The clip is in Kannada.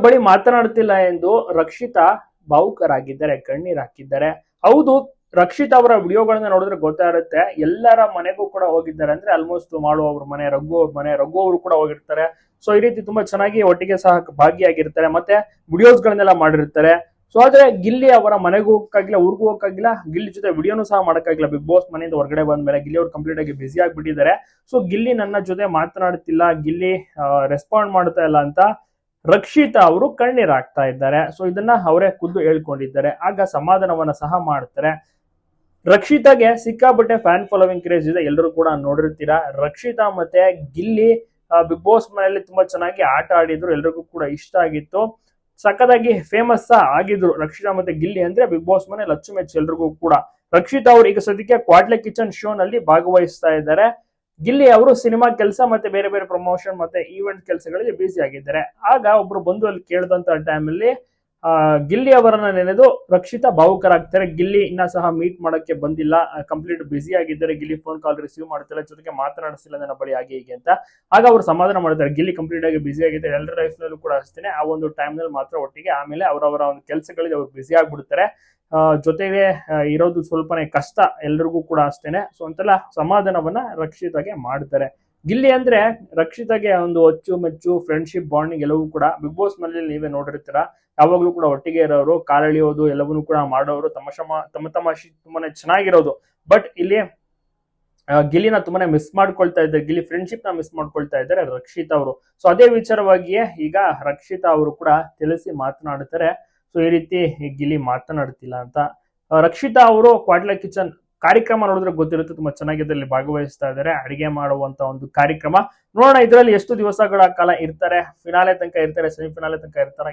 ಬಳಿ ಮಾತನಾಡ್ತಿಲ್ಲ ಎಂದು ರಕ್ಷಿತಾ ಭಾವುಕರಾಗಿದ್ದಾರೆ, ಕಣ್ಣೀರ್ ಹಾಕಿದ್ದಾರೆ. ಹೌದು, ರಕ್ಷಿತ್ ಅವರ ವಿಡಿಯೋಗಳನ್ನ ನೋಡಿದ್ರೆ ಗೊತ್ತಾಗುತ್ತೆ, ಎಲ್ಲರ ಮನೆಗೂ ಕೂಡ ಹೋಗಿದ್ದಾರೆ. ಅಂದ್ರೆ ಆಲ್ಮೋಸ್ಟ್ ಮಾಡು ಅವ್ರ ಮನೆ, ರಘು ಅವ್ರ ಮನೆ, ರಘು ಅವರು ಕೂಡ ಹೋಗಿರ್ತಾರೆ. ಸೊ ಈ ರೀತಿ ತುಂಬಾ ಚೆನ್ನಾಗಿ ಒಟ್ಟಿಗೆ ಸಹ ಭಾಗಿಯಾಗಿರ್ತಾರೆ, ಮತ್ತೆ ವಿಡಿಯೋಸ್ ಗಳನ್ನೆಲ್ಲ ಮಾಡಿರ್ತಾರೆ. ಸೊ ಆದ್ರೆ ಗಿಲ್ಲಿ ಅವರ ಮನೆಗೂ ಹೋಗಕ್ಕಾಗಿಲ್ಲ, ಊರಿಗೂ ಹೋಗಕ್ಕಾಗಿಲ್ಲ, ಗಿಲ್ಲಿ ಜೊತೆ ವಿಡಿಯೋನು ಸಹ ಮಾಡಕ್ಕಾಗಿಲ್ಲ. ಬಿಗ್ ಬಾಸ್ ಮನೆಯಿಂದ ಹೊರಗಡೆ ಬಂದ್ಮೇಲೆ ಗಿಲ್ಲಿ ಅವ್ರು ಕಂಪ್ಲೀಟ್ ಆಗಿ ಬಿಸಿ ಆಗ್ಬಿಟ್ಟಿದ್ದಾರೆ. ಸೊ ಗಿಲ್ಲಿ ನನ್ನ ಜೊತೆ ಮಾತನಾಡ್ತಿಲ್ಲ, ಗಿಲ್ಲಿ ರೆಸ್ಪಾಂಡ್ ಮಾಡ್ತಾ ಇಲ್ಲ ಅಂತ ರಕ್ಷಿತಾ ಅವರು ಕಣ್ಣೀರ್ ಹಾಕ್ತಾ ಇದ್ದಾರೆ. ಸೊ ಇದನ್ನ ಅವರೇ ಖುದ್ದು ಹೇಳ್ಕೊಂಡಿದ್ದಾರೆ. ಆಗ ಸಮಾಧಾನವನ್ನ ಸಹ ಮಾಡ್ತಾರೆ. ರಕ್ಷಿತಾಗೆ ಸಿಕ್ಕಾಪಟ್ಟೆ ಫ್ಯಾನ್ ಫಾಲೋವಿಂಗ್ ಕ್ರೇಜ್ ಇದೆ, ಎಲ್ಲರೂ ಕೂಡ ನೋಡಿರ್ತೀರಾ. ರಕ್ಷಿತಾ ಮತ್ತೆ ಗಿಲ್ಲಿ ಬಿಗ್ ಬಾಸ್ ಮನೆಯಲ್ಲಿ ತುಂಬಾ ಚೆನ್ನಾಗಿ ಆಟ ಆಡಿದ್ರು, ಎಲ್ರಿಗೂ ಕೂಡ ಇಷ್ಟ ಆಗಿತ್ತು, ಸಖತ್ತಾಗಿ ಫೇಮಸ್ ಆಗಿದ್ರು. ರಕ್ಷಿತಾ ಮತ್ತೆ ಗಿಲ್ಲಿ ಅಂದ್ರೆ ಬಿಗ್ ಬಾಸ್ ಮನೇಲಿ ಅಚ್ಚುಮೆಚ್ಚು ಎಲ್ರಿಗೂ ಕೂಡ. ರಕ್ಷಿತಾ ಅವರು ಈಗ ಸದ್ಯಕ್ಕೆ ಕ್ವಾಟ್ಲೆ ಕಿಚನ್ ಶೋ ನಲ್ಲಿ ಭಾಗವಹಿಸ್ತಾ ಇದ್ದಾರೆ. ಗಿಲ್ಲಿ ಅವರು ಸಿನಿಮಾ ಕೆಲಸ ಮತ್ತೆ ಬೇರೆ ಬೇರೆ ಪ್ರಮೋಷನ್ ಮತ್ತೆ ಈವೆಂಟ್ ಕೆಲಸಗಳಲ್ಲಿ ಬ್ಯುಸಿ ಆಗಿದ್ದಾರೆ. ಆಗ ಒಬ್ರು ಬಂದು ಅಲ್ಲಿ ಕೇಳಿದಂತ ಟೈಮಲ್ಲಿ ಗಿಲ್ಲಿ ಅವರನ್ನ ನೆನೆದು ರಕ್ಷಿತಾ ಭಾವುಕರಾಗ್ತಾರೆ. ಗಿಲ್ಲಿ ಇನ್ನ ಸಹ ಮೀಟ್ ಮಾಡಕ್ಕೆ ಬಂದಿಲ್ಲ, ಕಂಪ್ಲೀಟ್ ಬಿಸಿ ಆಗಿದ್ದಾರೆ, ಗಿಲ್ಲಿ ಫೋನ್ ಕಾಲ್ ರಿಸೀವ್ ಮಾಡ್ತಾರೆ, ಜೊತೆಗೆ ಮಾತನಾಡಿಸಿಲ್ಲ ನನ್ನ ಬಳಿ ಹಾಗೆ ಹೀಗೆ ಅಂತ. ಆಗ ಅವರು ಸಮಾಧಾನ ಮಾಡ್ತಾರೆ, ಗಿಲ್ಲಿ ಕಂಪ್ಲೀಟ್ ಆಗಿ ಬಿಸಿ ಆಗಿದ್ದಾರೆ, ಎಲ್ಲರ ಲೈಫ್ ನಲ್ಲೂ ಕೂಡ ಅಷ್ಟೇನೆ, ಆ ಒಂದು ಟೈಮ್ ನಲ್ಲಿ ಮಾತ್ರ ಒಟ್ಟಿಗೆ, ಆಮೇಲೆ ಅವರವರ ಒಂದು ಕೆಲಸಗಳಿಗೆ ಅವ್ರು ಬಿಸಿ ಆಗ್ಬಿಡ್ತಾರೆ. ಜೊತೆಗೆ ಇರೋದು ಸ್ವಲ್ಪನೇ ಕಷ್ಟ ಎಲ್ರಿಗೂ ಕೂಡ ಅಷ್ಟೇನೆ. ಸೊ ಅಂತೆಲ್ಲ ಸಮಾಧಾನವನ್ನ ರಕ್ಷಿತಾಗೆ ಮಾಡ್ತಾರೆ. ಗಿಲ್ಲಿ ಅಂದ್ರೆ ರಕ್ಷಿತಾಗೆ ಒಂದು ಅಚ್ಚುಮೆಚ್ಚು ಫ್ರೆಂಡ್ಶಿಪ್ ಬಾಂಡಿಂಗ್ ಎಲ್ಲವೂ ಕೂಡ ಬಿಗ್ ಬಾಸ್ ನಲ್ಲಿ ನೀವೇ ನೋಡಿರ್ತೀರ. ಯಾವಾಗ್ಲೂ ಕೂಡ ಒಟ್ಟಿಗೆ ಇರೋರು, ಕಾಲೆಳೆಯೋದು ಎಲ್ಲವನ್ನೂ ಕೂಡ ಮಾಡೋರು, ತಮಾಷೆ ತುಂಬಾನೇ ಚೆನ್ನಾಗಿರೋದು. ಬಟ್ ಇಲ್ಲಿ ಗಿಲ್ಲಿನ ತುಂಬಾನೇ ಮಿಸ್ ಮಾಡ್ಕೊಳ್ತಾ ಇದ್ದಾರೆ, ಗಿಲ್ಲಿ ಫ್ರೆಂಡ್ಶಿಪ್ ನ ಮಿಸ್ ಮಾಡ್ಕೊಳ್ತಾ ಇದ್ದಾರೆ ರಕ್ಷಿತಾ ಅವರು. ಸೊ ಅದೇ ವಿಚಾರವಾಗಿಯೇ ಈಗ ರಕ್ಷಿತಾ ಅವರು ಕೂಡ ತಿಳಿಸಿ ಮಾತನಾಡ್ತಾರೆ. ಸೊ ಈ ರೀತಿ ಗಿಲ್ಲಿ ಮಾತನಾಡ್ತಿಲ್ಲ ಅಂತ. ರಕ್ಷಿತಾ ಅವರು ಕ್ವಾಟ್ಲೆ ಕಿಚನ್ ಕಾರ್ಯಕ್ರಮ ನೋಡಿದ್ರೆ ಗೊತ್ತಿರುತ್ತೆ, ತುಂಬಾ ಚೆನ್ನಾಗಿ ಇದರಲ್ಲಿ ಭಾಗವಹಿಸ್ತಾ ಇದ್ದಾರೆ. ಅಡಿಗೆ ಮಾಡುವಂತ ಒಂದು ಕಾರ್ಯಕ್ರಮ ನೋಡೋಣ, ಇದರಲ್ಲಿ ಎಷ್ಟು ದಿವಸಗಳ ಕಾಲ ಇರ್ತಾರೆ, ಫಿನಾಲೆ ತನಕ ಇರ್ತಾರೆ, ಸೆಮಿಫಿನಾಲೆ ತನಕ ಇರ್ತಾರೆ.